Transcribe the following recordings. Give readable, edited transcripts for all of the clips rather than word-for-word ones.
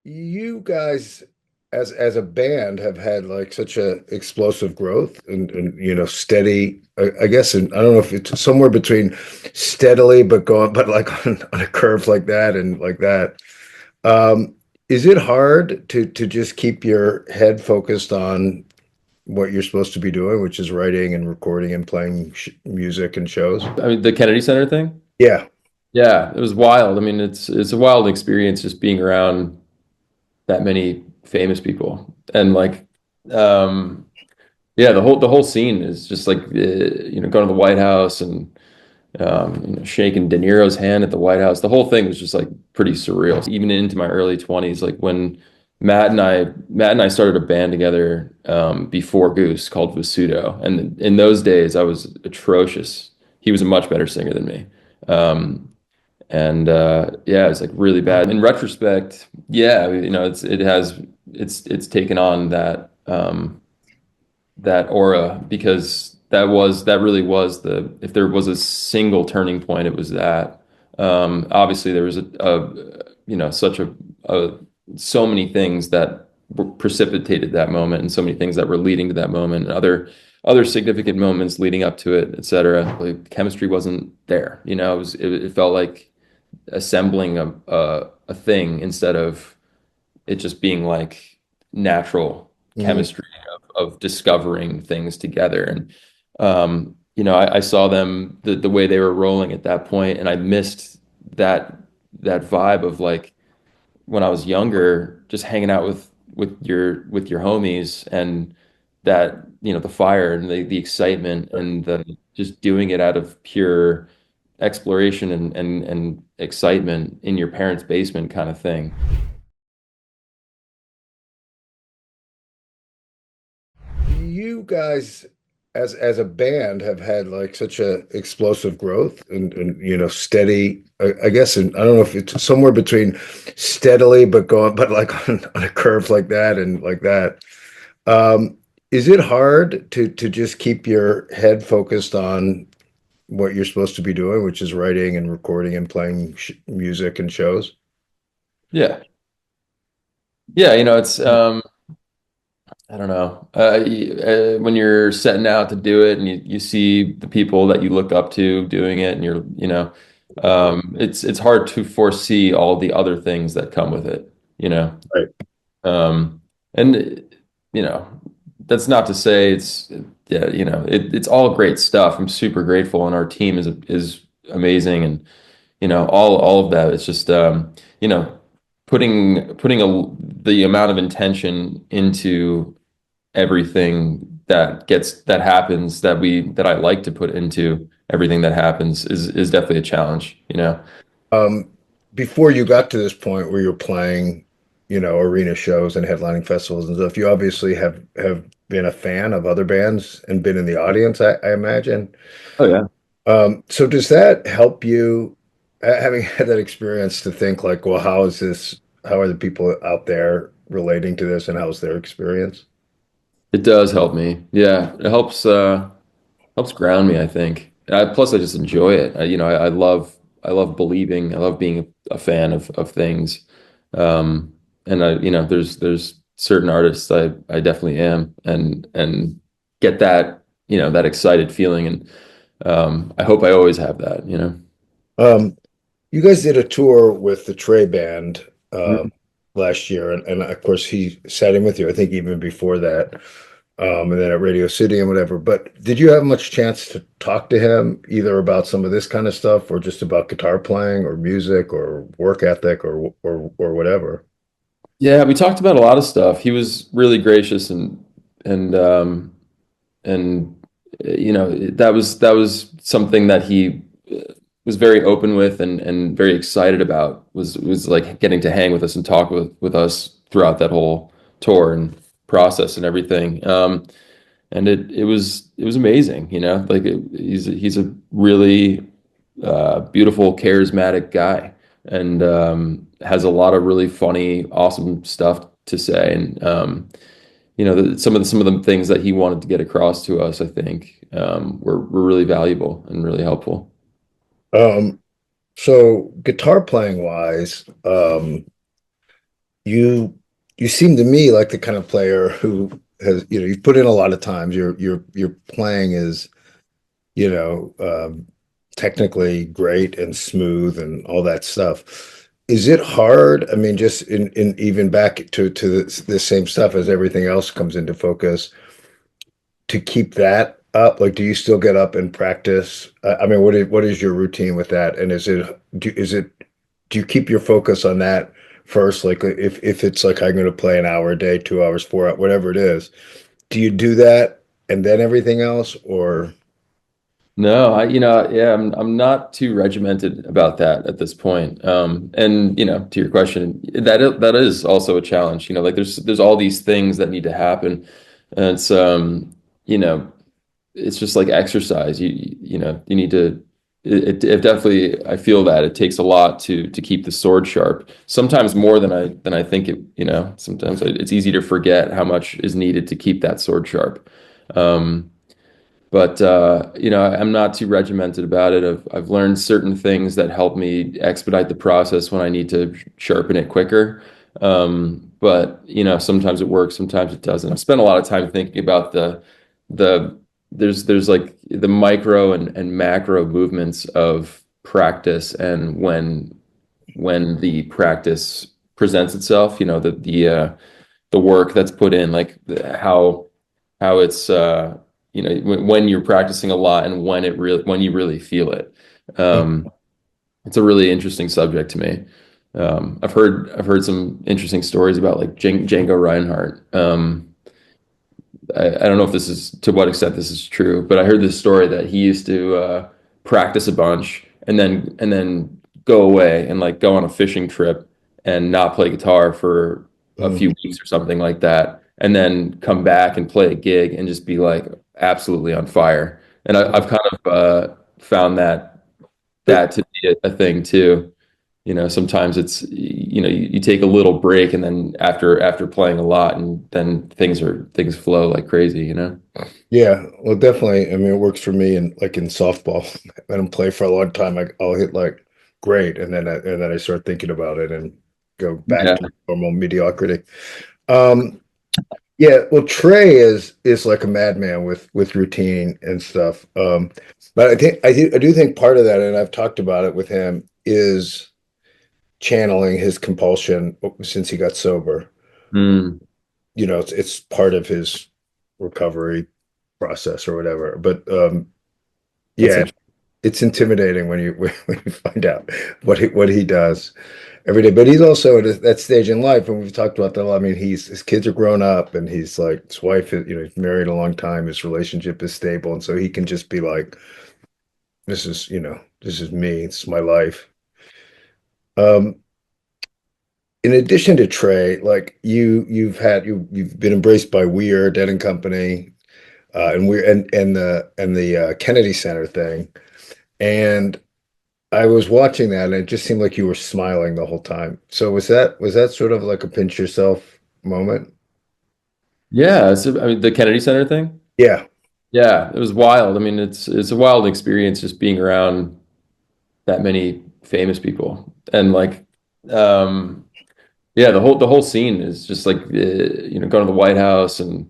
You guys as a band have had like such a explosive growth and steady I guess I don't know if it's somewhere between steadily but going but like on a curve like that and like that. Is it hard to just keep your head focused on what you're supposed to be doing, which is writing and recording and playing music and shows? I mean, the Kennedy Center thing? Yeah. Yeah, it was wild. I mean, it's a wild experience just being around that many famous people. And like yeah, the whole scene is just like going to the White House and shaking De Niro's hand at the White House. The whole thing was just like pretty surreal. Even into my early 20s, like when Matt and I started a band together before Goose called Visudo. And in those days I was atrocious. He was a much better singer than me. Um, and yeah, it's like really bad. In retrospect, yeah, it's taken on that aura because that really was the if there was a single turning point, it was that. Obviously, there was such a so many things that precipitated that moment, and so many things that were leading to that moment, and other significant moments leading up to it, etc. Like chemistry wasn't there. It felt like assembling a thing instead of it just being like natural Mhm. chemistry of discovering things together. And I saw them the way they were rolling at that point, and I missed that that vibe of like when I was younger, just hanging out with your homies and that the fire and the excitement and the just doing it out of pure exploration and excitement in your parents' basement kind of thing. You guys as a band have had like such a explosive growth and steady I guess I don't know if it's somewhere between steadily but going but like on a curve like that and like that. Um, is it hard to just keep your head focused on what you're supposed to be doing, which is writing and recording and playing music and shows? Yeah. Yeah, it's I don't know. When you're setting out to do it and you see the people that you look up to doing it and it's hard to foresee all the other things that come with it, you know. Right. And you know, that's not to say it's yeah, it's all great stuff. I'm super grateful and our team is amazing and all of that. It's just the amount of intention into everything that happens that I like to put into everything that happens is definitely a challenge, Um, Before you got to this point where you're playing, arena shows and headlining festivals and stuff, you obviously have been a fan of other bands and been in the audience, I imagine. Oh yeah. So does that help you, having had that experience, to think like, well, how are the people out there relating to this and how's their experience? It does help me. Yeah, it helps ground me, I think. Plus, I just enjoy it. I love believing. I love being a fan of things. And there's certain artists I definitely am, and get that excited feeling, and I hope I always have that. Um, you guys did a tour with the Trey band Mhm. last year, and of course he sat in with you, I think even before that, and then at Radio City and whatever. But did you have much chance to talk to him either about some of this kind of stuff or just about guitar playing or music or work ethic or whatever? Yeah, we talked about a lot of stuff. He was really gracious and that was something that he was very open with and very excited about was like getting to hang with us and talk with us throughout that whole tour and process and everything. And it was amazing, like he's a really beautiful, charismatic guy and has a lot of really funny, awesome stuff to say. And some of the things that he wanted to get across to us, I think, were really valuable and really helpful. Um, so guitar playing wise, you you seem to me like the kind of player who has, you've put in a lot of times. Your playing is, you know, technically great and smooth and all that stuff. Is it hard? I mean, just in even back to the same stuff as everything else comes into focus to keep that up? Like, do you still get up and practice? I mean, what is your routine with that? And do you keep your focus on that first? Like, if it's like I'm going to play an hour a day, 2 hours, 4 hours, whatever it is, do you do that and then everything else, or? No, yeah, I'm not too regimented about that at this point. And to your question, that is also a challenge. Like there's all these things that need to happen, and it's you know, it's just like exercise. You need to. It definitely. I feel that it takes a lot to keep the sword sharp. Sometimes more than I think it. Sometimes it's easy to forget how much is needed to keep that sword sharp. But I'm not too regimented about it. I've learned certain things that help me expedite the process when I need to sharpen it quicker. But sometimes it works, sometimes it doesn't. I've spent a lot of time thinking about the there's like the micro and macro movements of practice, and when the practice presents itself, the work that's put in, like how it's when you're practicing a lot and when you really feel it. Um, it's a really interesting subject to me. I've heard some interesting stories about like Django Reinhardt. I don't know if this is to what extent this is true, but I heard this story that he used to practice a bunch and then go away and like go on a fishing trip and not play guitar for a Mm. few weeks or something like that, and then come back and play a gig and just be like absolutely on fire. And I've kind of found that to be a thing too. Sometimes it's you take a little break, and then after playing a lot, and then things flow like crazy. Yeah, well, definitely. I mean, it works for me in like in softball. I don't play for a long time. I'll hit like great, and then I start thinking about it and go back Yeah. to normal mediocrity. Um, yeah, well, Trey is like a madman with routine and stuff. But I do think part of that, and I've talked about it with him, is channeling his compulsion since he got sober. Mm, It's part of his recovery process or whatever. But that's yeah, it's intimidating when you when you find out what he does every day. But he's also at that stage in life, and we've talked about that a lot. I mean, his kids are grown up, and he's like his wife is, he's married a long time. His relationship is stable, and so he can just be like, this is me. It's my life. Um, in addition to Trey, like you've been embraced by Weir, Dead and Company, and Weir and the Kennedy Center thing, and I was watching that and it just seemed like you were smiling the whole time. So was that sort of like a pinch yourself moment? yeah. So, I mean, the Kennedy Center thing. Yeah. Yeah, it was wild. I mean, it's a wild experience just being around that many famous people, and like um yeah, the whole scene is just like going to the White House, and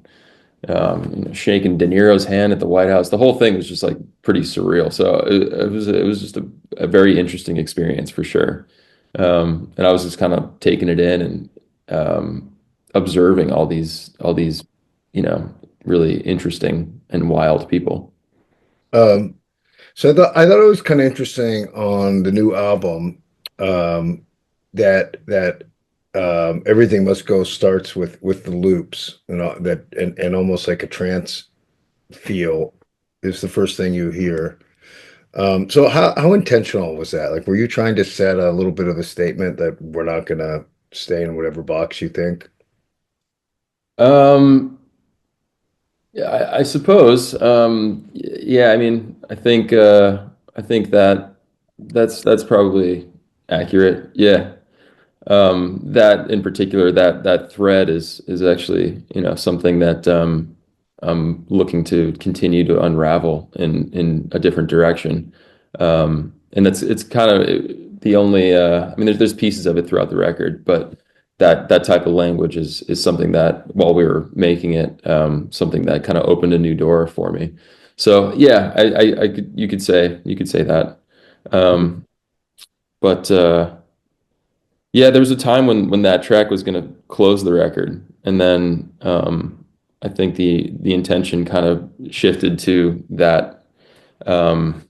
shaking De Niro's hand at the White House. The whole thing was just like pretty surreal. So it was just a very interesting experience for sure. And I was just kind of taking it in and observing all these you know really interesting and wild people. Um, so I thought it was kind of interesting on the new album, um, that Everything Must Go starts with the loops and all, that and almost like a trance feel is the first thing you hear. So how intentional was that? Like, were you trying to set a little bit of a statement that we're not gonna stay in whatever box you think? Um, yeah, I suppose. Yeah, I mean, I think that's probably accurate. Yeah. That in particular, that thread is actually, something that I'm looking to continue to unravel in a different direction. And it's kind of the only I mean, there's pieces of it throughout the record, but that type of language is something that while we were making it, something that kind of opened a new door for me. So yeah, I could you could say that. Um, but yeah, there was a time when that track was going to close the record, and then I think the intention kind of shifted to that. Um,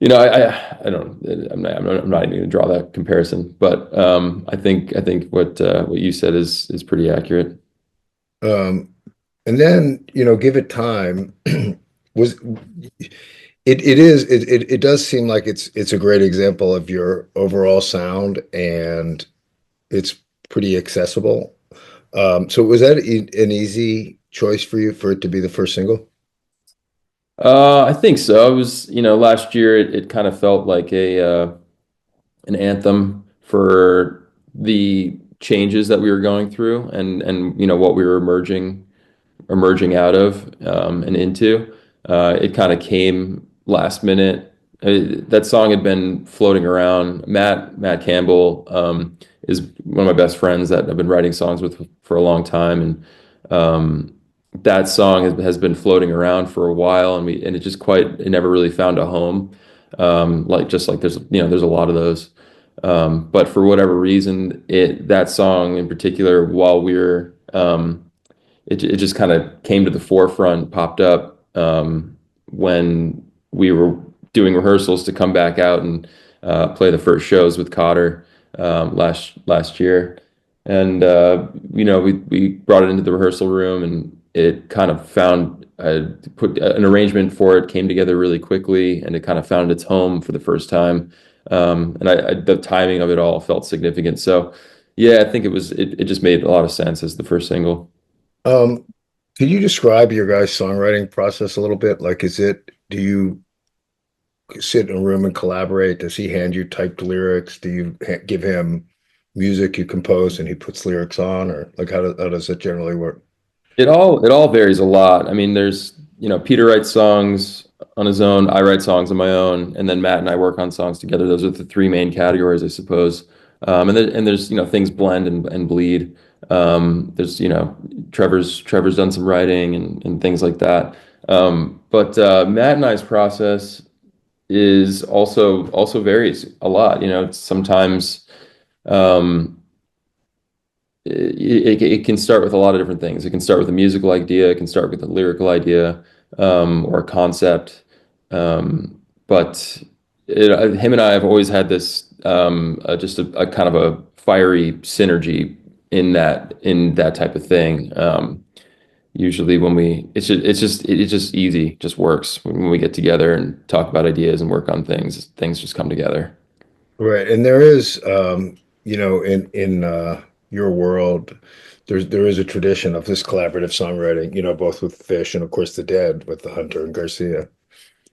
I don't. I'm not even going to draw that comparison, but I think what you said is pretty accurate. Um, and then, give it time. Was it does seem like it's a great example of your overall sound, and it's pretty accessible. So was that an easy choice for you for it to be the first single? I think so. It was, last year it kind of felt like a an anthem for the changes that we were going through and what we were emerging out of and into. It kind of came last minute. That song had been floating around. Matt Campbell is one of my best friends that I've been writing songs with for a long time, and that song has been floating around for a while, and it never really found a home. Like there's a lot of those. But for whatever reason, that song in particular, while we were it just kind of came to the forefront, popped up when we were doing rehearsals to come back out and play the first shows with Cotter last year, and we brought it into the rehearsal room, and it kind of put an arrangement for it came together really quickly, and it kind of found its home for the first time, and the timing of it all felt significant. So yeah, I think it just made a lot of sense as the first single. Um, can you describe your guys' songwriting process a little bit? Like, do you sit in a room and collaborate? Does he hand you typed lyrics? Do you give him music you compose and he puts lyrics on, or like how does it generally work? It all varies a lot. I mean, Peter writes songs on his own, I write songs on my own, and then Matt and I work on songs together. Those are the three main categories, I suppose. And there's things blend and bleed. There's Trevor's done some writing and things like that. But Matt and I's process is also varies a lot. It's sometimes um, it can start with a lot of different things. It can start with a musical idea. It can start with a lyrical idea or a concept. But him and I have always had this just a kind of a fiery synergy in that type of thing. Usually when it's just easy, just works when we get together and talk about ideas and work on things. Things just come together. Right. And there is, in your world, there is a tradition of this collaborative songwriting, both with Fish and of course the Dead with the Hunter and Garcia.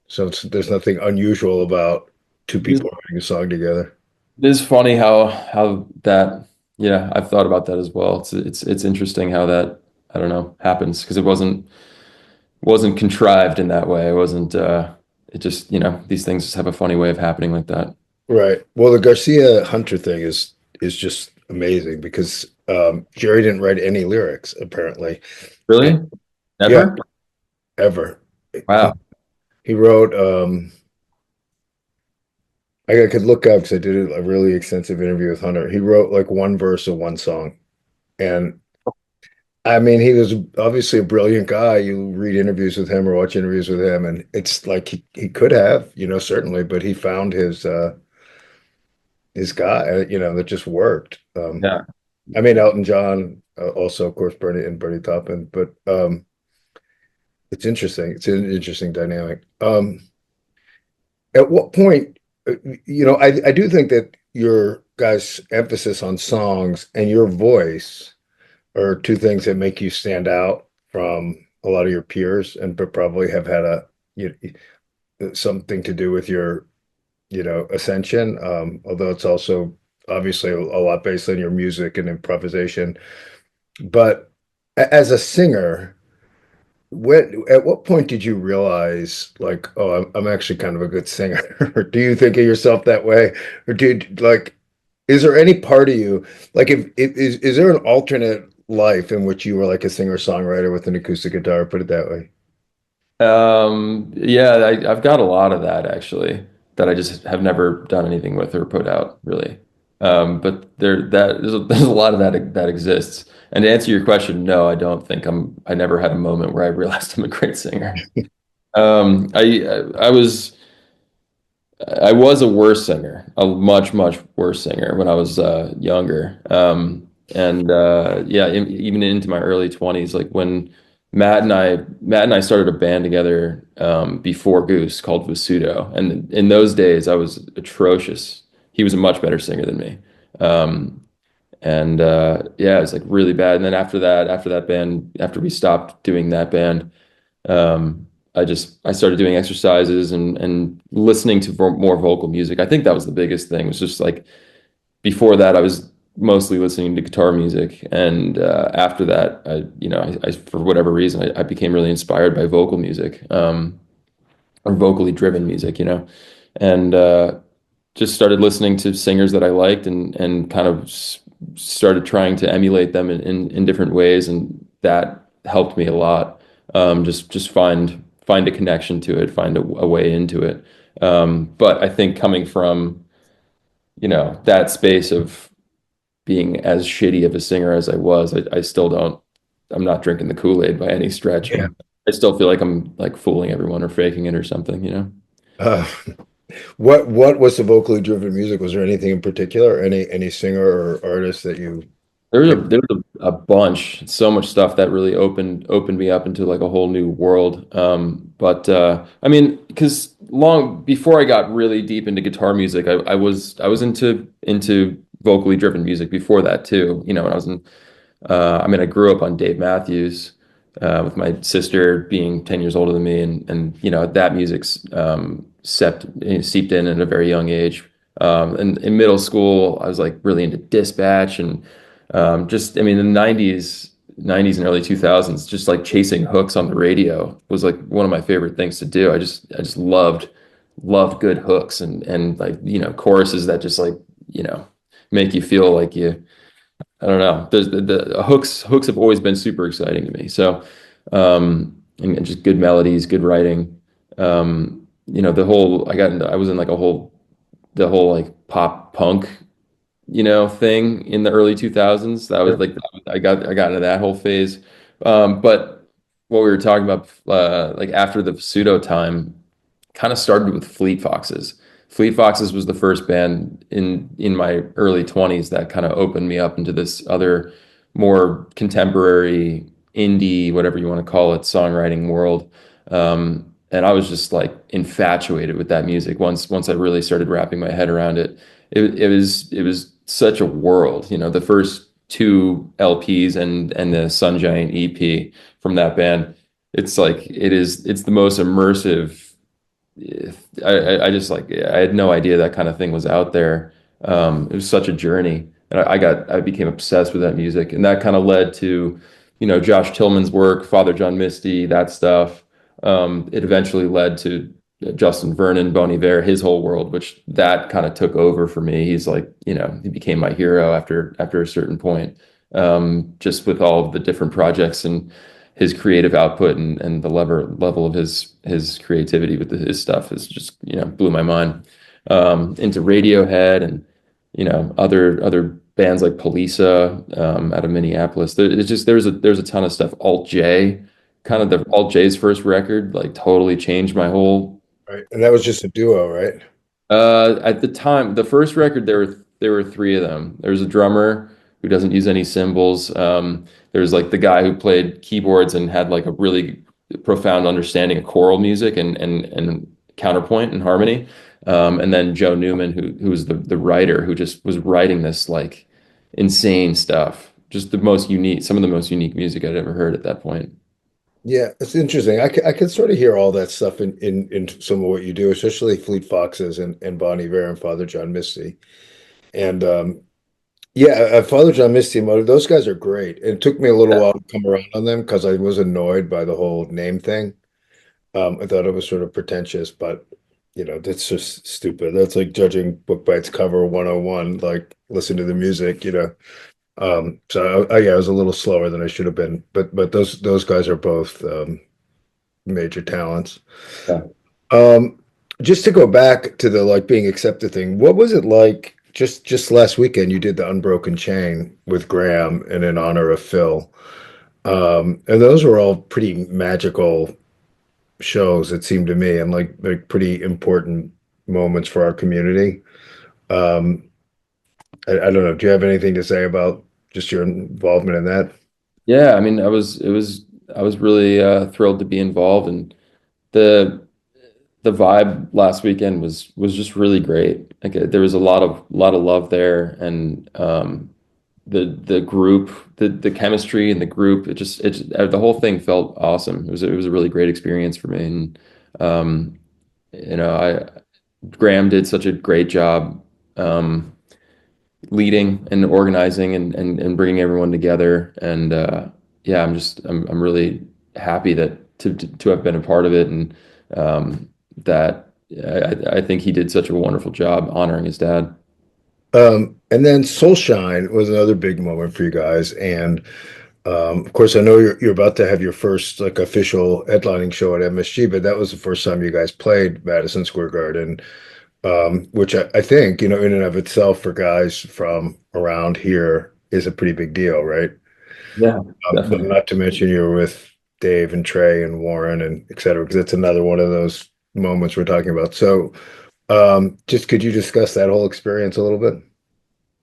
So there's nothing unusual about two people writing a song together. It is funny how that yeah, I've thought about that as well. It's interesting how that I don't know happens because it wasn't contrived in that way. It wasn't it just, these things just have a funny way of happening like that. Right. Well, the Garcia Hunter thing is just amazing because Jerry didn't write any lyrics apparently. And Really? yeah, Never? ever. He Wow. he wrote I could look up because I did a really extensive interview with Hunter. He wrote like one verse of one song. And I mean, he was obviously a brilliant guy. You read interviews with him or watch interviews with him, and it's like he could have, certainly, but he found his guy, that just worked. Yeah. I mean, Elton John, also, of course, Bernie Taupin, but it's interesting. It's an interesting dynamic. At what point, I do think that your guys' emphasis on songs and your voice are two things that make you stand out from a lot of your peers, and but probably have had something to do with your, ascension. Although it's also obviously a lot based on your music and improvisation. But as a singer, at what point did you realize, like, oh, I'm actually kind of a good singer? Or do you think of yourself that way, or like? is there any part of you like if is there an alternate life in which you were like a singer-songwriter with an acoustic guitar, put it that way? Yeah, I've got a lot of that actually that I just have never done anything with or put out really. But there's a lot of that exists. And to answer your question, no, I don't think I never had a moment where I realized I'm a great singer. I was a worse singer, a much worse singer when I was younger. And yeah, even into my early 20s, like when Matt and I started a band together before Goose called Vasudo. And in those days, I was atrocious. He was a much better singer than me. Um, and yeah, it was like really bad. And then after that band, after we stopped doing that band, I started doing exercises and listening to more vocal music. I think that was the biggest thing. Was just like before that, I was mostly listening to guitar music, and after that, I for whatever reason, I became really inspired by vocal music, or vocally driven music, and just started listening to singers that I liked and kind of started trying to emulate them in different ways, and that helped me a lot. Just find a connection to it, find a way into it. But I think coming from, that space of being as shitty of a singer as I was, I still don't, I'm not drinking the Kool-Aid by any stretch. Yeah. I still feel like I'm like fooling everyone or faking it or something. Uh, what was the vocally driven music? Was there anything in particular? Any singer or artist that you There was a bunch, so much stuff that really opened me up into like a whole new world. But I mean, because long before I got really deep into guitar music, I was into vocally driven music before that too. When I was in I mean, I grew up on Dave Matthews, with my sister being 10 years older than me, and that music's seeped in at a very young age. And in middle school, I was like really into Dispatch and I mean, the 90s and early 2000s, just like chasing hooks on the radio was like one of my favorite things to do. I just loved good hooks and like, choruses that just like, make you feel like I don't know. There's the hooks have always been super exciting to me. So, and just good melodies, good writing. I was in like the whole like pop punk, thing in the early 2000s. That was Sure. like I got into that whole phase. But what we were talking about, like after the pseudo time, kind of started with Fleet Foxes. Fleet Foxes was the first band in my early 20s that kind of opened me up into this other more contemporary indie, whatever you want to call it, songwriting world. And I was just like infatuated with that music once I really started wrapping my head around it. It was such a world, the first two LPs and the Sun Giant EP from that band. It's the most immersive. I just like I had no idea that kind of thing was out there. It was such a journey, and I became obsessed with that music, and that kind of led to, Josh Tillman's work, Father John Misty, that stuff. It eventually led to Justin Vernon, Bon Iver, his whole world, which that kind of took over for me. He's like, he became my hero after a certain point. Just with all of the different projects and his creative output and the level of his creativity with his stuff is just, blew my mind. Into Radiohead and, other bands like Polisa, out of Minneapolis. It's just there's a ton of stuff. Alt J, kind of the Alt J's first record, like totally changed my whole. right? And that was just a duo, right? At the time, the first record, there were three of them. There was a drummer who doesn't use any cymbals. There's like the guy who played keyboards and had like a really profound understanding of choral music and counterpoint and harmony. And then Joe Newman, who was the writer, who just was writing this like insane stuff. Just some of the most unique music I'd ever heard at that point. Yeah, it's interesting. I can sort of hear all that stuff in some of what you do, especially Fleet Foxes and Bon Iver and Father John Misty. And yeah, Father John Misty and Motive, those guys are great. It took me a little while to come around on them because I was annoyed by the whole name thing. I thought it was sort of pretentious, but that's just stupid. That's like judging book by its cover 101, like listen to the music, So yeah, I was a little slower than I should have been, but those guys are both major talents. Yeah. Um, just to go back to the like being accepted thing, what was it like just last weekend you did the Unbroken Chain with Graham and in honor of Phil. And those were all pretty magical shows, it seemed to me, and like pretty important moments for our community. Um, I don't know. Do you have anything to say about just your involvement in that? Yeah, I mean, I was really thrilled to be involved, and the the vibe last weekend was just really great. Like there was a lot of love there, and the group, the chemistry in the group, the whole thing felt awesome. It was a really great experience for me, and um, I Graham did such a great job. Leading and organizing and bringing everyone together. And yeah, I'm really happy that to have been a part of it, and that I think he did such a wonderful job honoring his dad. And then Soulshine was another big moment for you guys. And of course, I know you're about to have your first like official headlining show at MSG, but that was the first time you guys played Madison Square Garden, which I think, in and of itself for guys from around here is a pretty big deal, right? Yeah, definitely. Not to mention you were with Dave and Trey and Warren and et cetera, because it's another one of those moments we're talking about. So, just could you discuss that whole experience a little bit?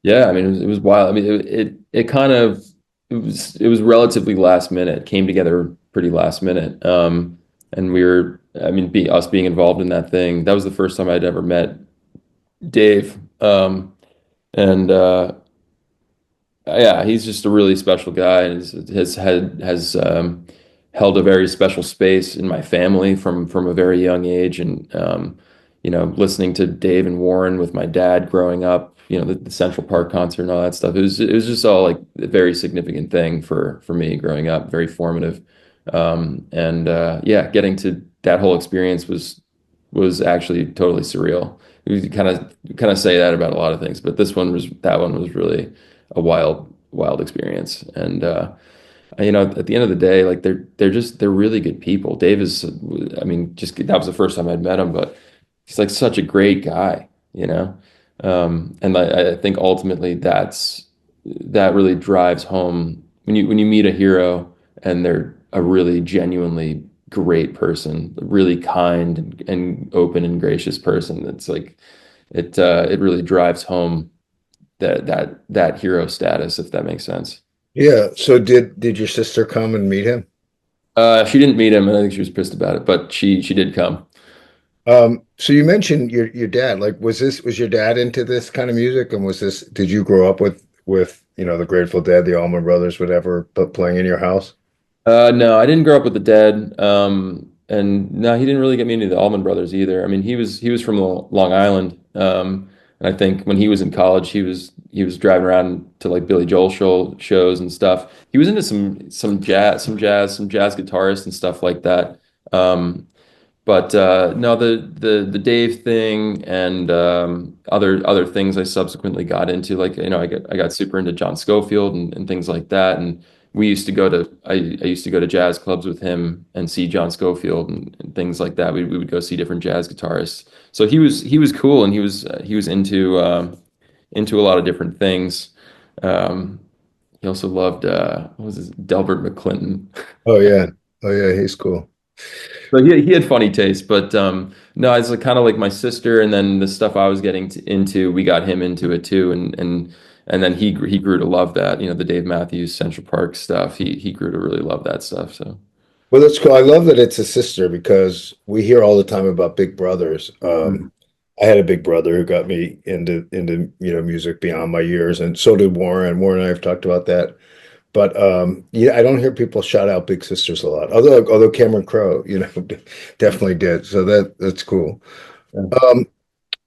Yeah, I mean, it was wild. I mean, it kind of it was relatively last minute, came together pretty last minute. And I mean, us being involved in that thing, that was the first time I'd ever met Dave. And Yeah, he's just a really special guy, and has held a very special space in my family from a very young age. And listening to Dave and Warren with my dad growing up, the Central Park concert and all that stuff. It was just all like a very significant thing for me growing up, very formative. And Yeah, getting to that whole experience was actually totally surreal. You kind of say that about a lot of things, but that one was really a wild experience. And at the end of the day, like they're really good people. Dave is, I mean, just that was the first time I'd met him, but he's like such a great guy, you know. And I think ultimately that really drives home when you meet a hero and they're a really genuinely great person, a really kind and open and gracious person. It's like it really drives home that hero status, if that makes sense. Yeah. So did your sister come and meet him? She didn't meet him, and I think she was pissed about it, but she did come. So you mentioned your dad. Like, was your dad into this kind of music, and did you grow up with the Grateful Dead, the Allman Brothers, whatever, but playing in your house? No, I didn't grow up with the Dead, and no, he didn't really get me into the Allman Brothers either. I mean, he was from Long Island, and I think when he was in college, he was driving around to like Billy Joel shows and stuff. He was into some jazz guitarists and stuff like that. But No, the Dave thing and other things I subsequently got into, like I got super into John Scofield and things like that. And I used to go to jazz clubs with him and see John Scofield and things like that. We would go see different jazz guitarists. So he was cool, and he was into a lot of different things. Um, he also loved what was his Delbert McClinton. Oh yeah. Oh yeah, he's cool. So he had funny taste, but no, it's like kind of like my sister, and then the stuff I was getting into, we got him into it too, and then he grew to love that, the Dave Matthews Central Park stuff. He grew to really love that stuff. So Well, that's cool. I love that it's a sister because we hear all the time about big brothers. Mhm. I had a big brother who got me into music beyond my years, and so did Warren. Warren and I have talked about that. But yeah, I don't hear people shout out big sisters a lot. Although Cameron Crowe, definitely did. So that's cool. Yeah. Um,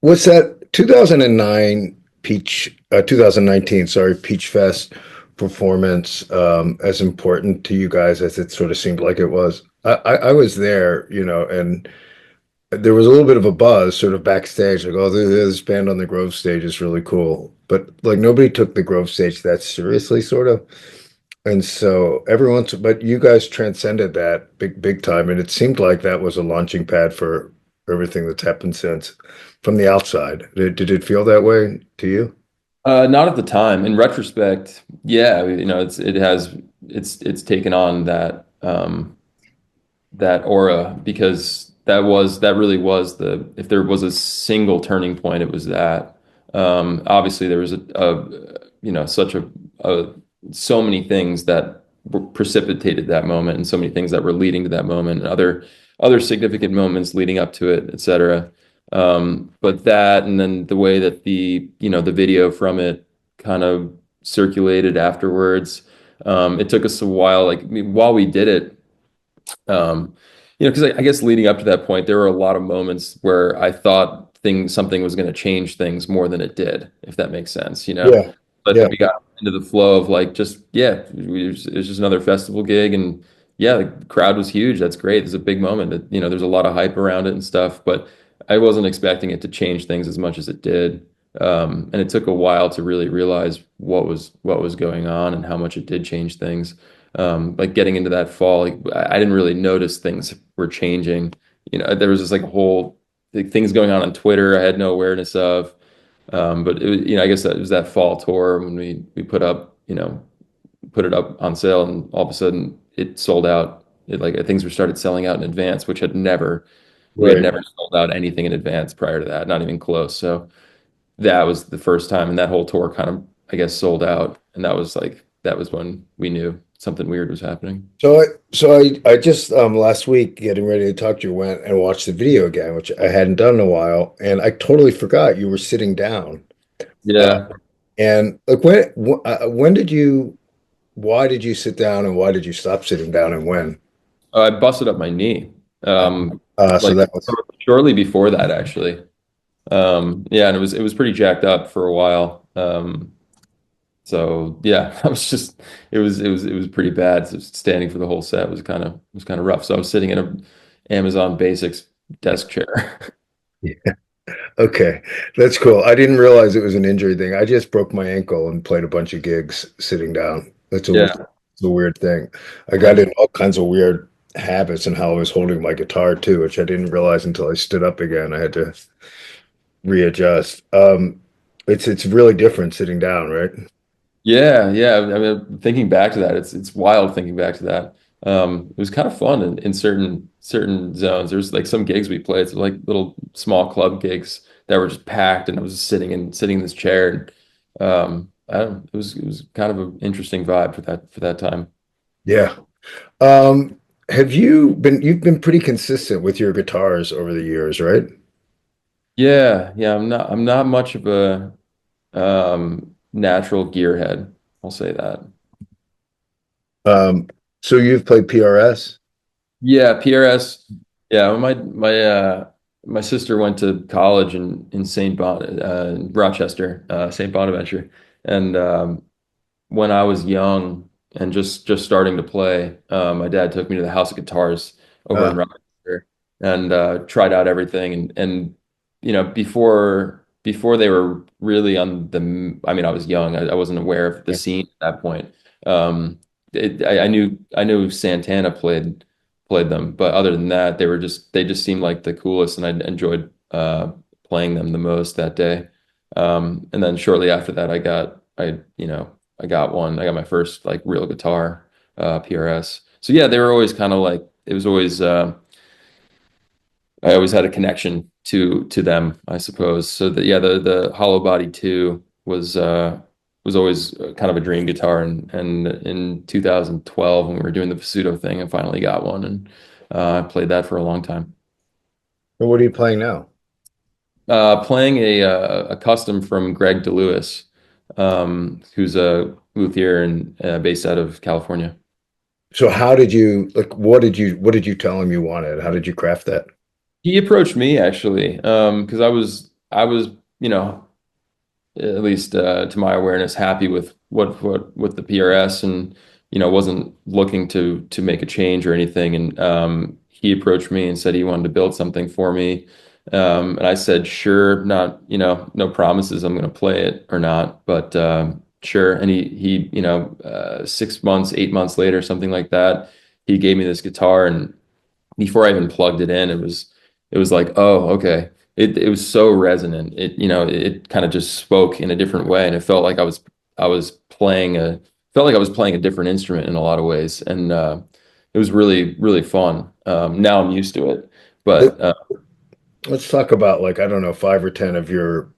was that 2009 Peach 2019, sorry, Peach Fest performance as important to you guys as it sort of seemed like it was? I was there, and there was a little bit of a buzz sort of backstage, like, oh, there's this band on the Grove stage is really cool. But like nobody took the Grove stage that seriously, sort of. And so everyone's, but you guys transcended that big time. And it seemed like that was a launching pad for everything that's happened since from the outside. Did it feel that way to you? Not at the time. In retrospect, yeah, it's taken on that aura because that really was the if there was a single turning point, it was that. Obviously, there was such a so many things that precipitated that moment, and so many things that were leading to that moment, and other significant moments leading up to it, etc. But that, and then the way that the video from it kind of circulated afterwards. It took us a while, like I mean, while we did it. Because I guess leading up to that point, there were a lot of moments where I thought something was going to change things more than it did, if that makes sense, you know. Yeah. But Yeah. we got into the flow of like just yeah, it was just another festival gig, and yeah, the crowd was huge. That's great. It's a big moment. There's a lot of hype around it and stuff, but I wasn't expecting it to change things as much as it did. And it took a while to really realize what was going on and how much it did change things. Like getting into that fall, like, I didn't really notice things were changing. There was just like whole like, things going on Twitter I had no awareness of. But it was, I guess that it was that fall tour when we put it up on sale, and all of a sudden it sold out. Things were started selling out in advance, which we had Right. never sold out anything in advance prior to that, not even close. So that was the first time, and that whole tour kind of, I guess, sold out, and that was when we knew something weird was happening. So I just last week getting ready to talk to you went and watched the video again, which I hadn't done in a while, and I totally forgot you were sitting down. Uh, Yeah, and like when did you why did you sit down and why did you stop sitting down and when? I busted up my knee, So like that was shortly before that, actually. Yeah, and it was pretty jacked up for a while. So yeah, I was just it was pretty bad. So standing for the whole set was kind of rough. So I was sitting in a Amazon Basics desk chair. yeah. Okay. That's cool. I didn't realize it was an injury thing. I just broke my ankle and played a bunch of gigs sitting down. Yeah, It's a weird thing. I got yeah. in all kinds of weird habits and how I was holding my guitar too, which I didn't realize until I stood up again. I had to readjust. It's really different sitting down, right? Yeah, yeah. I mean, thinking back to that, it's wild thinking back to that. It was kind of fun in certain zones. There's like some gigs we played, so like little small club gigs that were just packed, and I was just sitting in this chair, and I don't know, it was kind of an interesting vibe for that time. Yeah. Have you've been pretty consistent with your guitars over the years, right? Yeah, yeah. I'm not much of a natural gearhead. I'll say that. Um, so you've played PRS? Yeah, PRS. Yeah, my sister went to college in Rochester, St. Bonaventure, and when I was young and just starting to play, my dad took me to the House of Guitars over in Uh, Rochester and tried out everything. And before they were really on the. I mean, I was young. I wasn't aware of the scene at that point. Um, I knew Santana played them, but other than that, they just seemed like the coolest, and I enjoyed playing them the most that day. And then shortly after that, I got one. I got my first like real guitar, PRS. So yeah, they were always kind of like it was always. I always had a connection to them, I suppose. So that yeah, the Hollow Body 2 was always kind of a dream guitar, and in 2012 when we were doing the pseudo thing, I finally got one, and I played that for a long time. and what are you playing now? Playing a custom from Greg DeLewis, who's a luthier and based out of California. So how did you like what did you tell him you wanted? How did you craft that? He approached me actually, because I was at least to my awareness happy with what with the PRS, and wasn't looking to make a change or anything. And he approached me and said he wanted to build something for me. And I said, sure, not, no promises I'm going to play it or not, but sure. And he 6 months, 8 months later, something like that, he gave me this guitar. And before I even plugged it in, it was like, oh, okay. It was so resonant. It kind of just spoke in a different way, and it felt like I was playing a different instrument in a lot of ways, and it was really really fun. Now I'm used to it, Let, but let's talk about like I don't know, 5 or 10 of your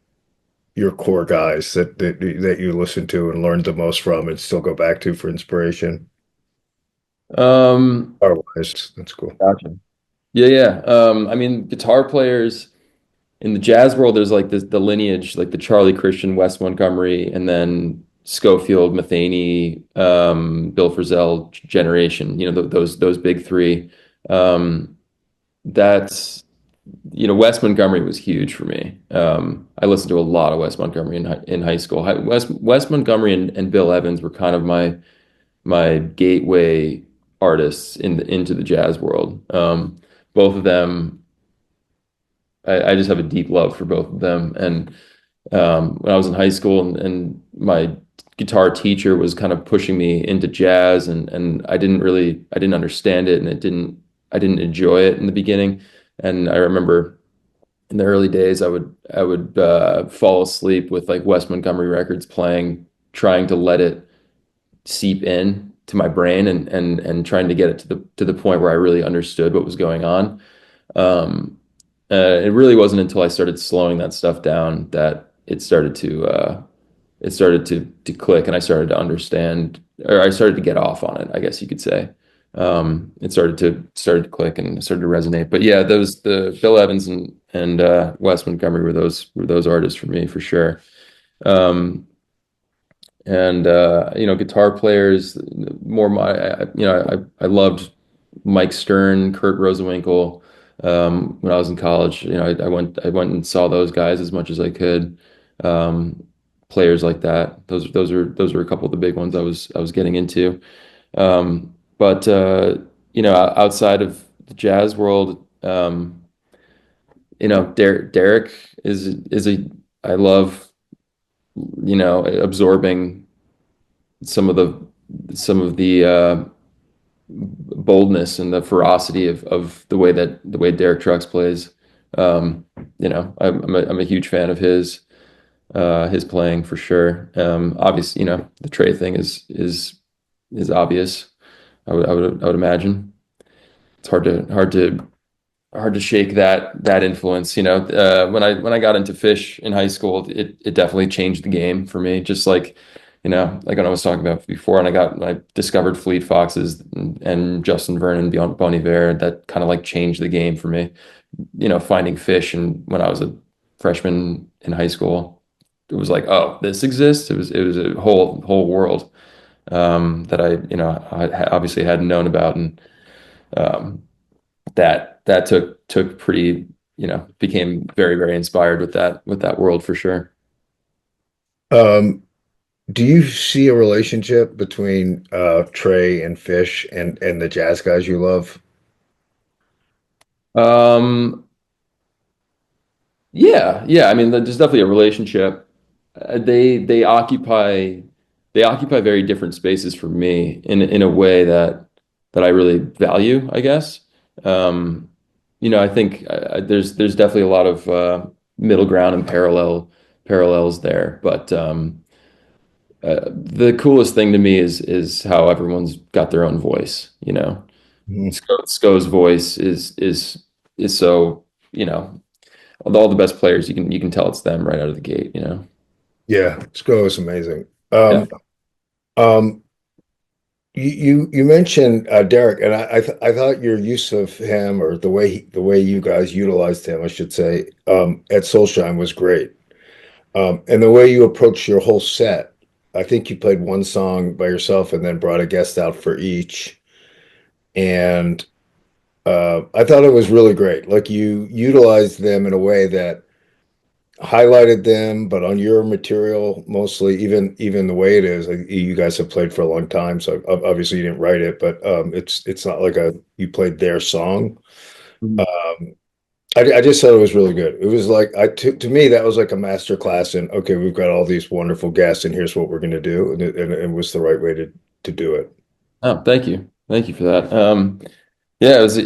core guys that you listen to and learned the most from and still go back to for inspiration. um, Otherwise, that's cool. gotcha. Yeah, yeah. I mean, guitar players in the jazz world, there's like the lineage, like the Charlie Christian, Wes Montgomery, and then Scofield, Metheny, Bill Frisell generation. Those big three. Um, that's Wes Montgomery was huge for me. I listened to a lot of Wes Montgomery in high school. Wes Montgomery and Bill Evans were kind of my gateway artists into the jazz world. Both of them, I just have a deep love for both of them. And when I was in high school and my guitar teacher was kind of pushing me into jazz, and I didn't understand it, and I didn't enjoy it in the beginning. And I remember in the early days, I would fall asleep with like Wes Montgomery records playing, trying to let it seep in to my brain, and trying to get it to the point where I really understood what was going on. Um, it really wasn't until I started slowing that stuff down that it started to click, and I started to understand, or I started to get off on it, I guess you could say. It started to click and it started to resonate. But yeah, the Bill Evans and Wes Montgomery were those artists for me for sure. Um, and guitar players, more my I loved Mike Stern, Kurt Rosenwinkel. When I was in college, I went and saw those guys as much as I could. um, Players like that, those are a couple of the big ones I was getting into. But outside of the jazz world, Derek is a I love absorbing some of the boldness and the ferocity of the way Derek Trucks plays. I'm a huge fan of his playing for sure. Obviously, the Trey thing is obvious. I would imagine it's hard to shake that influence. When I got into Fish in high school, it definitely changed the game for me. Just like when I was talking about before, and I discovered Fleet Foxes and Justin Vernon, beyond Bon Iver, that kind of like changed the game for me. Finding Fish, and when I was a freshman in high school, it was like, oh, this exists. It was a whole world that I obviously hadn't known about, and um, that took pretty, became very very inspired with that world for sure. Um, do you see a relationship between Trey and Fish and the jazz guys you love? Um, yeah, yeah. I mean, there's definitely a relationship. They occupy very different spaces for me in a way that I really value, I guess. Um, I think there's definitely a lot of middle ground and parallels there, but the coolest thing to me is how everyone's got their own voice. Mhm. Sco's voice is so, with all the best players, you can tell it's them right out of the gate. Yeah, Sko is amazing. Yeah. Um, you mentioned Derek, and I thought your use of him or the way you guys utilized him, I should say, at Soulshine was great. And the way you approached your whole set, I think you played one song by yourself and then brought a guest out for each. And I thought it was really great. Like you utilized them in a way that highlighted them, but on your material mostly, even the way it is, like, you guys have played for a long time, so obviously you didn't write it, but it's not like a you played their song. Mhm. Um, I just thought it was really good. It was like to me that was like a master class in okay, we've got all these wonderful guests, and here's what we're going to do, and it was the right way to do it. Oh, thank you for that. Yeah, it was,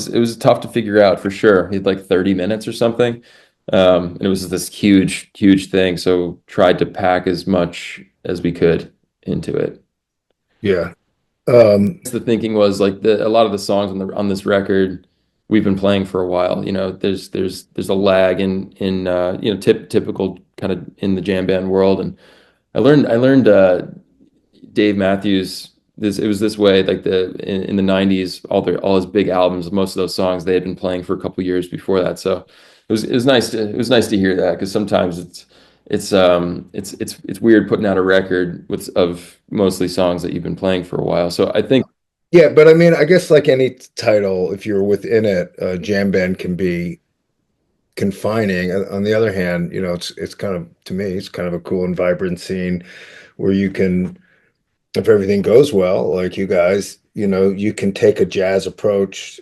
it was tough to figure out for sure. He had like 30 minutes or something. And it was this huge, huge thing. So tried to pack as much as we could into it. Yeah. Um, The thinking was like a lot of the songs on this record we've been playing for a while. There's a lag in typical kind of in the jam band world. And I learned Dave Matthews. It was this way, like in the '90s, all his big albums, most of those songs they had been playing for a couple years before that. So it was nice to hear that, because sometimes it's weird putting out a record of mostly songs that you've been playing for a while. So I think yeah, but I mean, I guess like any title, if you're within it, jam band can be confining. On the other hand, it's kind of to me, it's kind of a cool and vibrant scene where you can, if everything goes well, like you guys, you can take a jazz approach,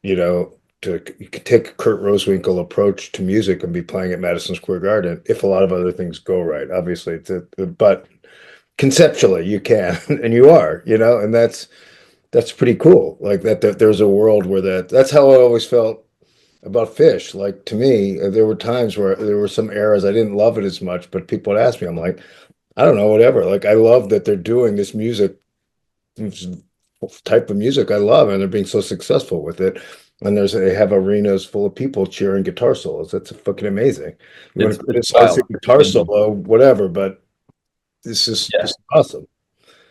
you know, you can take a Kurt Rosewinkle approach to music and be playing at Madison Square Garden if a lot of other things go right. Obviously, but conceptually you can, and you are, and that's pretty cool. Like that there's a world where that's how I always felt about Fish. Like to me, there were times where there were some eras I didn't love it as much, but people would ask me, I'm like, I don't know, whatever. Like I love that they're doing this music, this type of music I love, and they're being so successful with it. And they have arenas full of people cheering guitar solos. That's fucking amazing. You want to it's criticize the wild. guitar solo, whatever, but this Yeah, is awesome.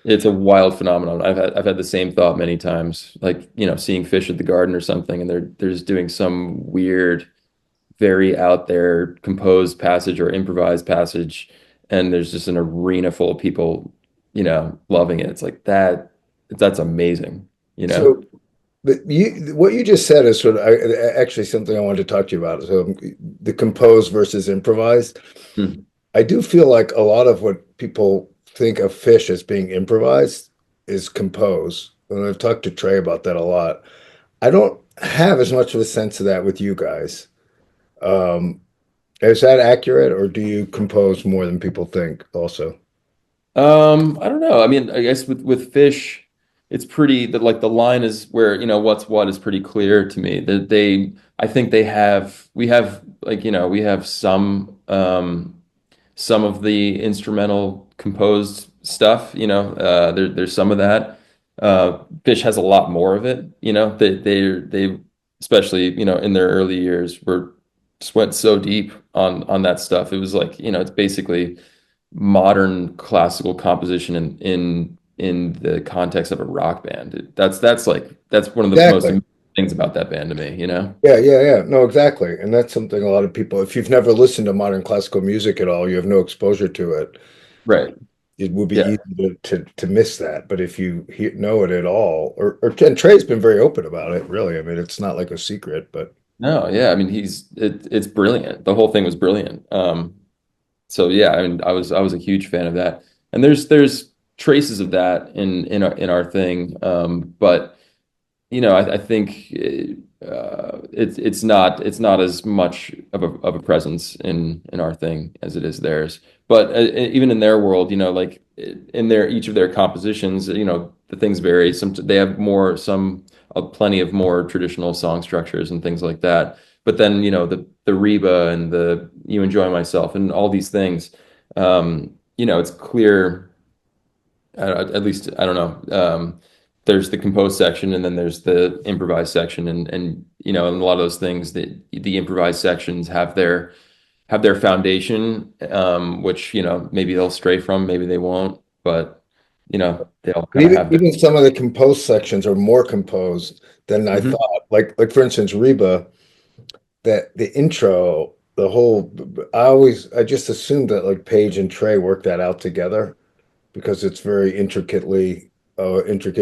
it's a wild phenomenon. I've had the same thought many times, like seeing Fish at the Garden or something, and they're just doing some weird, very out there composed passage or improvised passage, and there's just an arena full of people, loving it. It's like that's amazing, you know? So what you just said is actually something I wanted to talk to you about. So the composed versus improvised. Hmm. I do feel like a lot of what people think of Fish as being improvised is composed. And I've talked to Trey about that a lot. I don't have as much of a sense of that with you guys. Um, is that accurate, or do you compose more than people think also? I don't know. I mean, I guess with Fish, it's pretty that like the line is where, what's what is pretty clear to me. That I think we have like, we have some of the instrumental composed stuff, there's some of that. Fish has a lot more of it, they especially, in their early years were just went so deep on that stuff. It was like, it's basically modern classical composition in the context of a rock band. That's one of the most Exactly. amazing things about that band to me. Yeah, yeah, yeah. No, exactly. And that's something a lot of people, if you've never listened to modern classical music at all, you have no exposure to it. Right. It would be Yeah. easy to miss that. But if you know it at all, and Trey's been very open about it, really. I mean, it's not like a secret, but No, yeah. I mean, it's brilliant. The whole thing was brilliant. So yeah, I mean, I was a huge fan of that, and there's traces of that in our thing, but I think it's not as much of a presence in our thing as it is theirs. But even in their world, like in their each of their compositions, the things vary. Some they have plenty of more traditional song structures and things like that. But then the Reba and the You Enjoy Myself and all these things, it's clear, at least I don't know. There's the composed section, and then there's the improvised section, and a lot of those things, the improvised sections have their foundation, which maybe they'll stray from, maybe they won't, but they all but kind of have their. even some of the composed sections are more composed than I Mhm. thought. Like for instance, Reba, that the intro, the whole, I just assumed that like Paige and Trey worked that out together because it's very intricate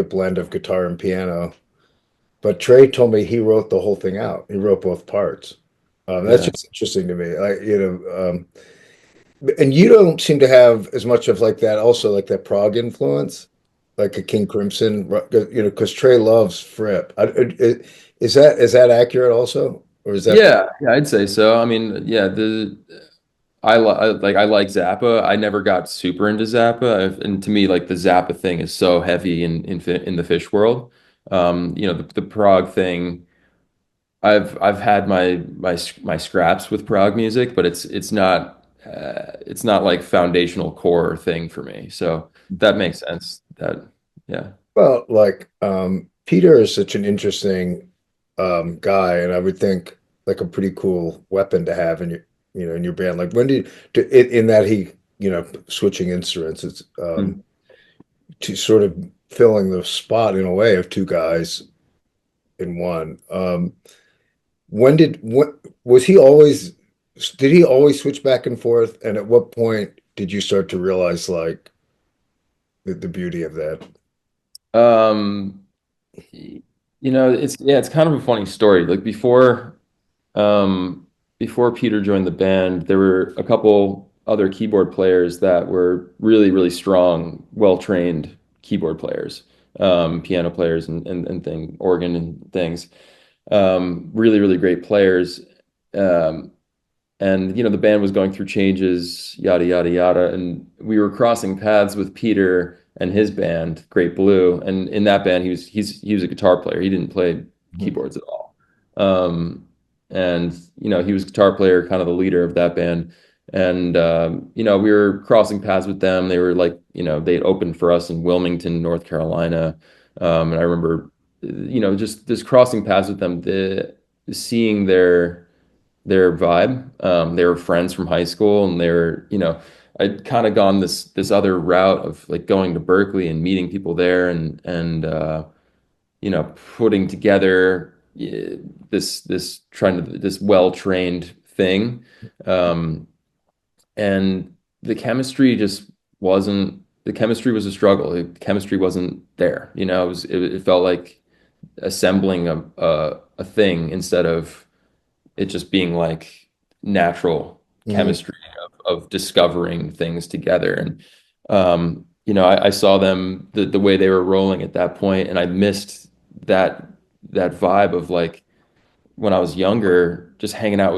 blend of guitar and piano. But Trey told me he wrote the whole thing out. He wrote both parts. That's Yeah. just interesting to me. And you don't seem to have as much of like that, also like that Prague influence, like a King Crimson, because Trey loves Fripp. Is that accurate also, or is that? Yeah, yeah, I'd say so. I mean, yeah, I like Zappa. I never got super into Zappa, and to me, like the Zappa thing is so heavy in the Fish world. The Prague thing. I've had my scraps with prog music, but it's not like foundational core thing for me. So that makes sense. That yeah. Well, like Peter is such an interesting guy, and I would think like a pretty cool weapon to have in your band. Like when did in that he switching instruments, it's Mm. to sort of filling the spot in a way of two guys in one. What was he always? Did he always switch back and forth? And at what point did you start to realize like the beauty of that? Um, it's kind of a funny story. Like before Peter joined the band, there were a couple other keyboard players that were really, really strong, well-trained keyboard players, piano players and organ and things. Really, really great players. Um, and the band was going through changes, yada yada yada, and we were crossing paths with Peter and his band, Great Blue. And in that band, he was a guitar player. He didn't play keyboards at all. Um, and he was guitar player, kind of the leader of that band. And we were crossing paths with them. They were like, they had opened for us in Wilmington, North Carolina. And I remember, just crossing paths with them, seeing their vibe. They were friends from high school, and I'd kind of gone this other route of like going to Berkeley and meeting people there, and putting together this well-trained thing. Um, and the chemistry was a struggle. The chemistry wasn't there. It felt like assembling a thing instead of it just being like natural Mhm. chemistry of discovering things together. And I saw them the way they were rolling at that point, and I missed that that vibe of like when I was younger, just hanging out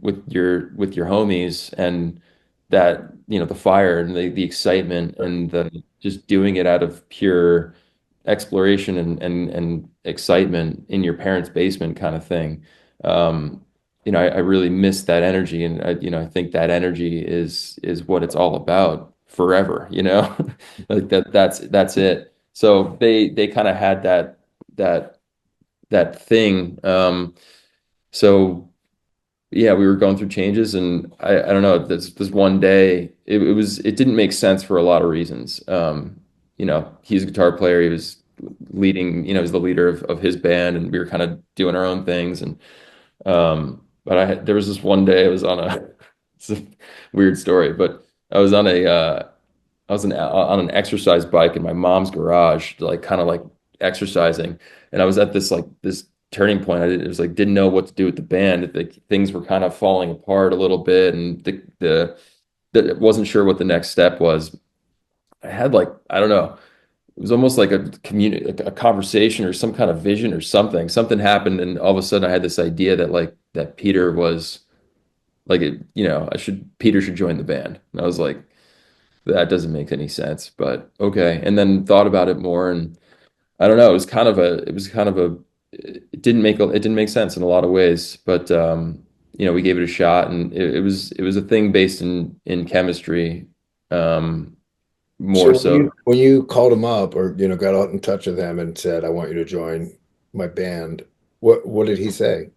with your homies, and that the fire and the excitement and the just doing it out of pure exploration and excitement in your parents' basement kind of thing. I really miss that energy, and I think that energy is what it's all about forever, like that's it. So they kind of had that that thing. So yeah, we were going through changes, and I don't know, this one day it didn't make sense for a lot of reasons. He's a guitar player, he was leading, he was the leader of his band, and we were kind of doing our own things. And but there was this one day I was on a it's a weird story, but I was on a on an exercise bike in my mom's garage, like kind of like exercising, and I was at this turning point. It was like didn't know what to do with the band. Like things were kind of falling apart a little bit, and wasn't sure what the next step was. I had like I don't know. It was almost like a conversation or some kind of vision or something. Something happened, and all of a sudden I had this idea that that Peter was like Peter should join the band. And I was like, that doesn't make any sense, but okay. And then thought about it more, and I don't know. It didn't make sense in a lot of ways, but we gave it a shot, and it was a thing based in chemistry, um, So more so. when you called him up or got out in touch with him and said, "I want you to join my band," what did he say?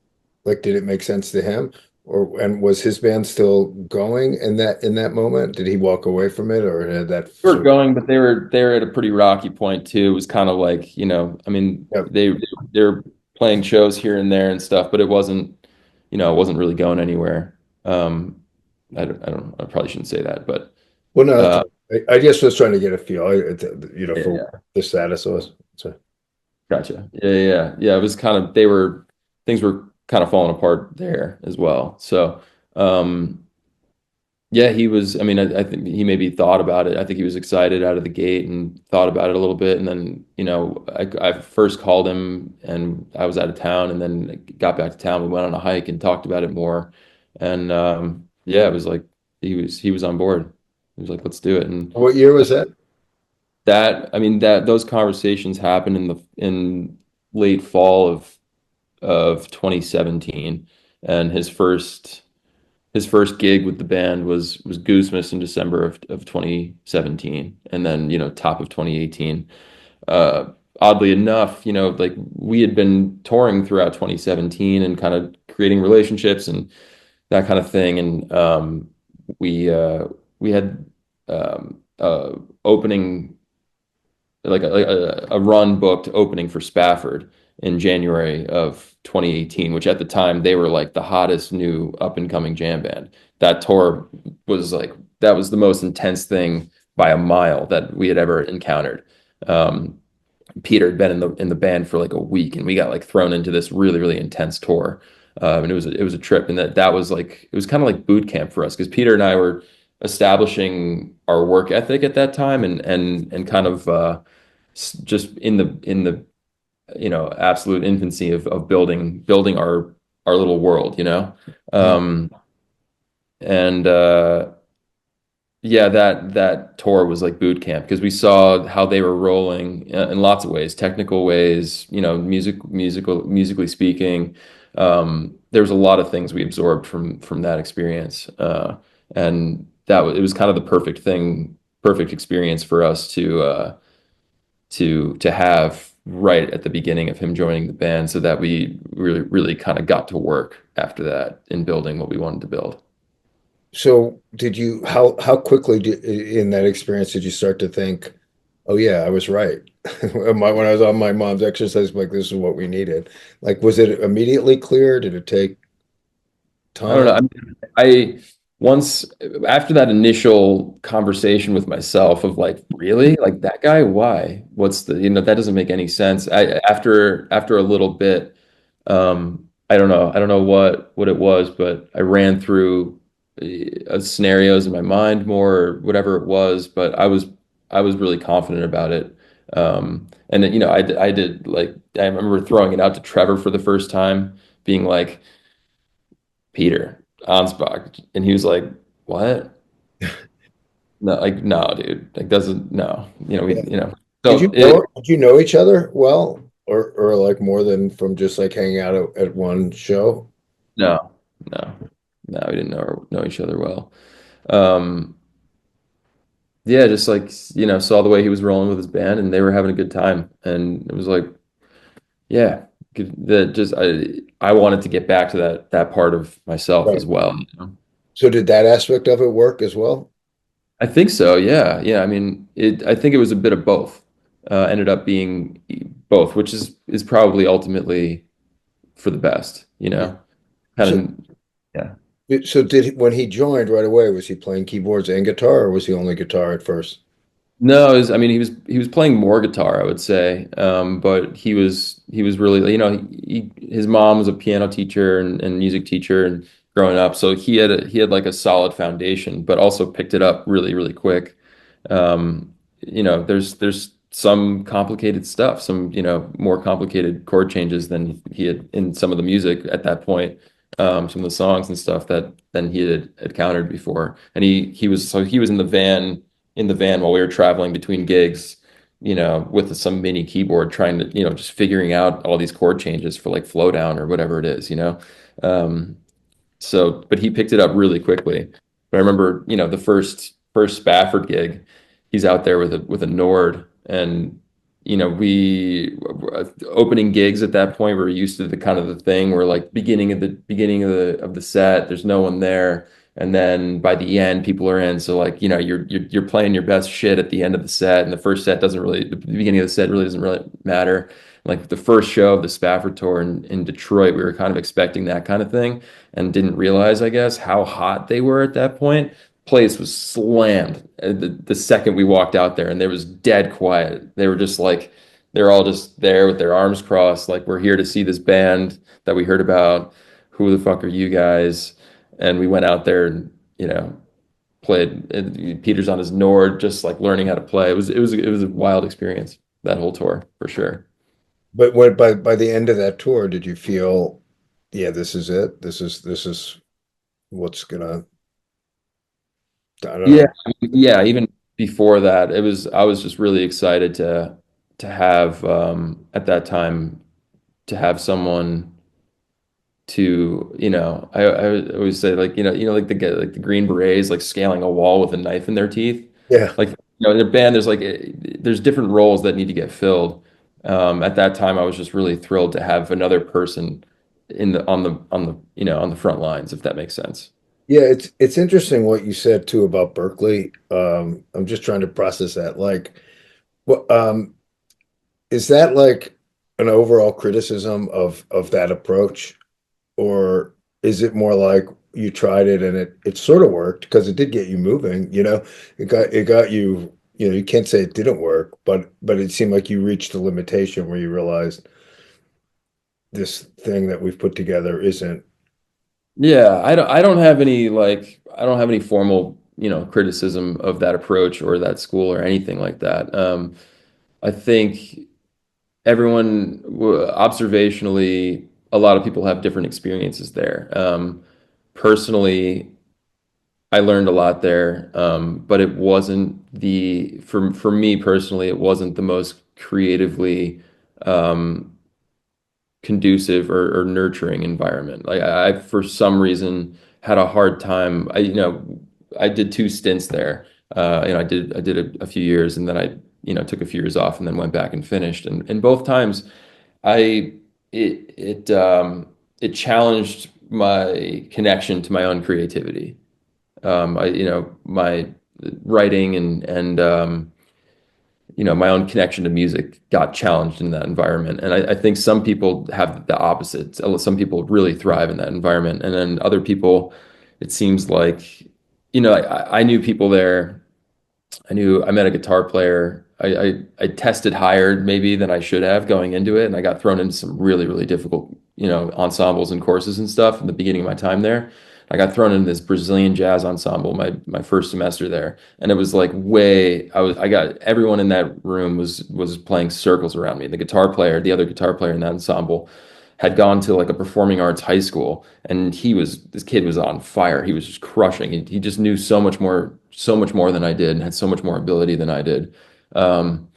Like, did it make sense to him, and was his band still going in that moment? Did he walk away from it, or had that We were sort of? going, but they were at a pretty rocky point too. It was kind of like, I mean, Yeah. they were playing shows here and there and stuff, but it wasn't really going anywhere. I probably shouldn't say that, but Well, no, that's uh, fine. I just was trying to get a feel, for yeah, the status was. So, gotcha. Yeah. It was kind of things were kind of fallen apart there as well. So, um, yeah, he was. I mean, I think he maybe thought about it. I think he was excited out of the gate and thought about it a little bit. And then, I first called him and I was out of town, and then got back to town. We went on a hike and talked about it more. And yeah, it was like he was on board. He was like, "Let's do it." And What year was that? I mean, that those conversations happened in late fall of 2017, and his first gig with the band was Goose in December of 2017, and then top of 2018. Uh, Oddly enough, like we had been touring throughout 2017 and kind of creating relationships and that kind of thing, and we had opening like a run booked opening for Spafford in January of 2018, which at the time they were like the hottest new up and coming jam band. That tour was like that was the most intense thing by a mile that we had ever encountered. Um, Peter had been in the band for like a week, and we got like thrown into this really really intense tour. And it was a trip, and that was like it was kind of like boot camp for us because Peter and I were establishing our work ethic at that time, and kind of just in the absolute infancy of building our little world, Mm. um, and yeah, that tour was like boot camp because we saw how they were rolling in lots of ways, technical ways, musically speaking. There was a lot of things we absorbed from that experience, and it was kind of the perfect experience for us to have right at the beginning of him joining the band, so that we really really kind of got to work after that in building what we wanted to build. So did you how quickly in that experience did you start to think, oh yeah, I was right? When I was on my mom's exercise, like this is what we needed. Like, was it immediately clear? Did it take I don't know. time? I mean, I once after that initial conversation with myself of like, really? Like that guy? Why? That doesn't make any sense. After a little bit, I don't know. I don't know what it was, but I ran through scenarios in my mind more or whatever it was, but I was really confident about it. And then, I did like I remember throwing it out to Trevor for the first time, being like, Peter Ansbach, and he was like, "What? No, like no, dude, like doesn't no, we, Yeah. so it Did you know each other well, or like more than from just like hanging out at one show? no, no, no, we didn't know each other well. Um, yeah, just like saw the way he was rolling with his band, and they were having a good time, and it was like, yeah, that just I wanted to get back to that part of myself Right. as well. So did that aspect of it work as well? I think so. Yeah. Yeah. I mean, I think it was a bit of both. Ended up being both, which is probably ultimately for the best, Yeah. So kind of, yeah. so when he joined right away, was he playing keyboards and guitar, or was he only guitar at first? No, I mean, he was playing more guitar, I would say. But he was really, his mom was a piano teacher and music teacher and growing up, so he had like a solid foundation, but also picked it up really, really quick. There's some complicated stuff, some, more complicated chord changes than he had in some of the music at that point, some of the songs and stuff that than he had encountered before. And he was in the van while we were traveling between gigs, with some mini keyboard trying to, just figuring out all these chord changes for like flow down or whatever it is. Um, but he picked it up really quickly. But I remember, the first Spafford gig, he's out there with a Nord, and we opening gigs at that point, we were used to the kind of the thing where like beginning of the set, there's no one there, and then by the end, people are in. So like, you're playing your best shit at the end of the set, and the beginning of the set really doesn't really matter. Like the first show of the Spafford tour in Detroit, we were kind of expecting that kind of thing and didn't realize, I guess, how hot they were at that point. Place was slammed the second we walked out there, and there was dead quiet. They were just like they're all just there with their arms crossed, like we're here to see this band that we heard about. Who the fuck are you guys? And we went out there and, played. Peter's on his Nord, just like learning how to play. It was a wild experience, that whole tour for sure. But when by the end of that tour, did you feel, yeah, this is it? This is what's gonna, I don't Yeah, know. yeah. Even before that, I was just really excited to have at that time to have someone to, I always say like, like the Green Berets like scaling a wall with a knife in their teeth. Yeah. Like, in their band, there's like there's different roles that need to get filled. At that time, I was just really thrilled to have another person in the on the on the front lines, if that makes sense. Yeah, it's interesting what you said too about Berkeley. I'm just trying to process that. Like, what is that like an overall criticism of that approach, or is it more like you tried it and it sort of worked because it did get you moving, it got you, you can't say it didn't work, but it seemed like you reached a limitation where you realized this thing that we've put together isn't. Yeah, I don't have any formal, criticism of that approach or that school or anything like that. I think observationally, a lot of people have different experiences there. Personally, I learned a lot there, but it wasn't for me personally, it wasn't the most creatively um, conducive or nurturing environment. Like for some reason, had a hard time. I did two stints there. I did a few years, and then I, took a few years off, and then went back and finished. And both times, I it challenged my connection to my own creativity. My writing and my own connection to music got challenged in that environment. And I think some people have the opposite. Some people really thrive in that environment, and then other people, it seems like, I knew people there. I met a guitar player. I tested higher maybe than I should have going into it, and I got thrown into some really, really difficult, ensembles and courses and stuff in the beginning of my time there. I got thrown in this Brazilian jazz ensemble my first semester there, and it was like I got everyone in that room was playing circles around me. The other guitar player in that ensemble had gone to like a performing arts high school, and this kid was on fire. He was just crushing. He just knew so much more than I did, and had so much more ability than I did. Um,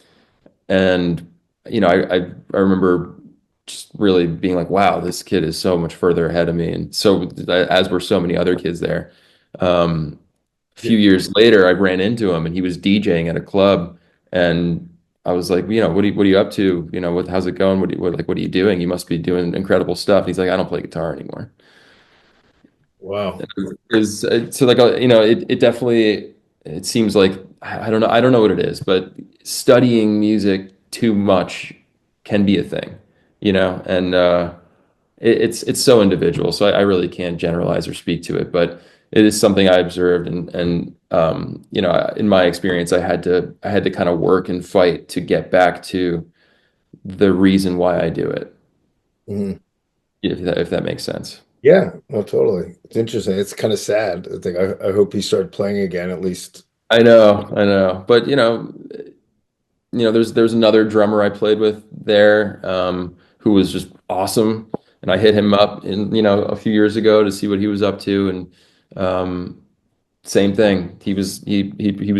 and I remember just really being like, wow, this kid is so much further ahead of me. And so, as were so many other kids there. A Yeah. few years later, I ran into him, and he was DJing at a club, and I was like, what are you up to? How's it going? What are you doing? You must be doing incredible stuff. And he's like, I don't play guitar anymore. Wow. Is so like it definitely, it seems like, I don't know what it is, but studying music too much can be a thing, and it's so individual, so I really can't generalize or speak to it, but it is something I observed, and in my experience, I had to kind of work and fight to get back to the reason why I do it, Mhm. if that makes sense. Yeah, no, totally. It's interesting. It's kind of sad. I think I hope he started playing again at least. I know, but there's another drummer I played with there, who was just awesome, and I hit him up a few years ago to see what he was up to, and same thing. He was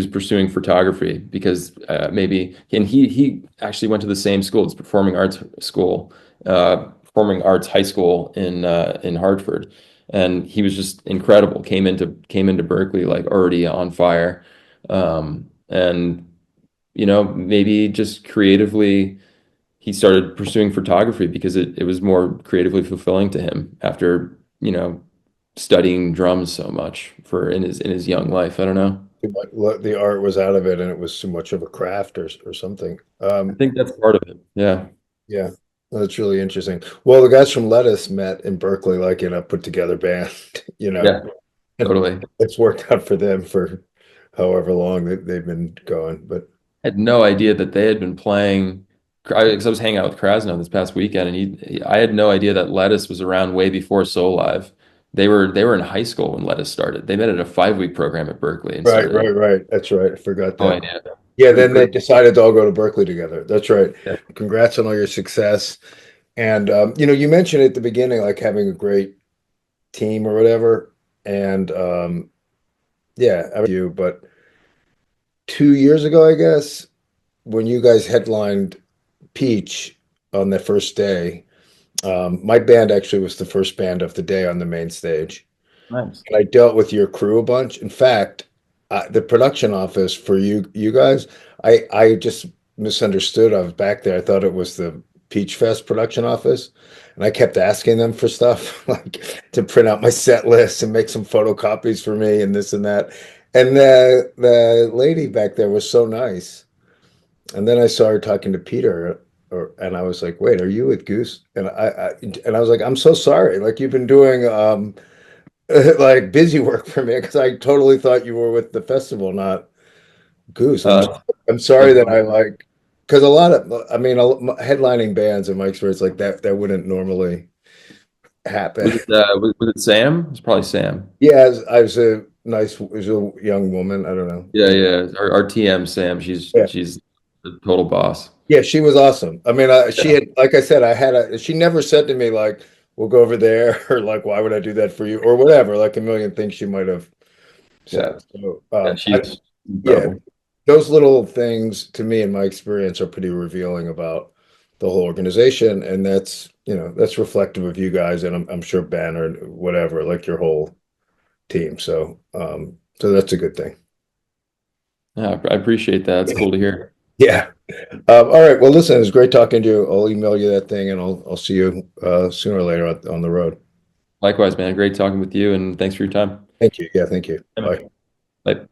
pursuing photography because maybe, and he actually went to the same school. It's performing arts high school in Hartford, and he was just incredible. Came into Berkeley like already on fire, and maybe just creatively he started pursuing photography because it was more creatively fulfilling to him after, studying drums so much for in his young life. I don't know. The art was out of it and it was too much of a craft or something. I think that's part of it. Yeah. Yeah, that's really interesting. Well, the guys from Lettuce met in Berkeley, like in a put together band, Yeah, and totally. it's worked out for them for however long they've been going. But Had no idea that they had been playing 'cause I was hanging out with Krasno this past weekend, and I had no idea that Lettuce was around way before Soul Live. They were in high school when Lettuce started. They met at a 5-week program at Berkeley and Right, right, started. right. That's right. I forgot No that. idea. Yeah, Pretty then they crazy. decided to all go to Berkeley together. That's right. Yeah. Congrats on all your success. And you mentioned at the beginning like having a great team or whatever. And yeah, I you, but 2 years ago, I guess, when you guys headlined Peach on the first day, my band actually was the first band of the day on the main stage. Nice. And I dealt with your crew a bunch. In fact, the production office for you guys, I just misunderstood. I was back there. I thought it was the Peach Fest production office, and I kept asking them for stuff like to print out my set list and make some photocopies for me and this and that. And the lady back there was so nice. And then I saw her talking to Peter, and I was like, "Wait, are you with Goose?" And I was like, "I'm so sorry. Like you've been doing like busy work for me because I totally thought you were with the festival, not Goose. Uh, I'm sorry that's that I funny. like because a lot of I mean headlining bands in my experience like that wouldn't normally happen. Was it Sam? It's probably Sam. Yeah, I was a nice, was a young woman. I don't know. Yeah, yeah. Our TM Sam. Yeah, She's the total boss. yeah, she was awesome. I mean, she Yeah, had, like I said, she never said to me like, "We'll go over there," or like, "Why would I do that for you?" or whatever. Like a million things she might have yeah, said. So, yeah. She's yeah, incredible. those little things to me in my experience are pretty revealing about the whole organization. And that's reflective of you guys and I'm sure Ben or whatever, like your whole team. So that's a good thing. Yeah, I appreciate that. It's cool to hear. Yeah. All right. Well, listen, it was great talking to you. I'll email you that thing and I'll see you sooner or later on the road. Likewise, man. Great talking with you, and thanks for your time. Thank you. Yeah, thank you. Bye. Bye.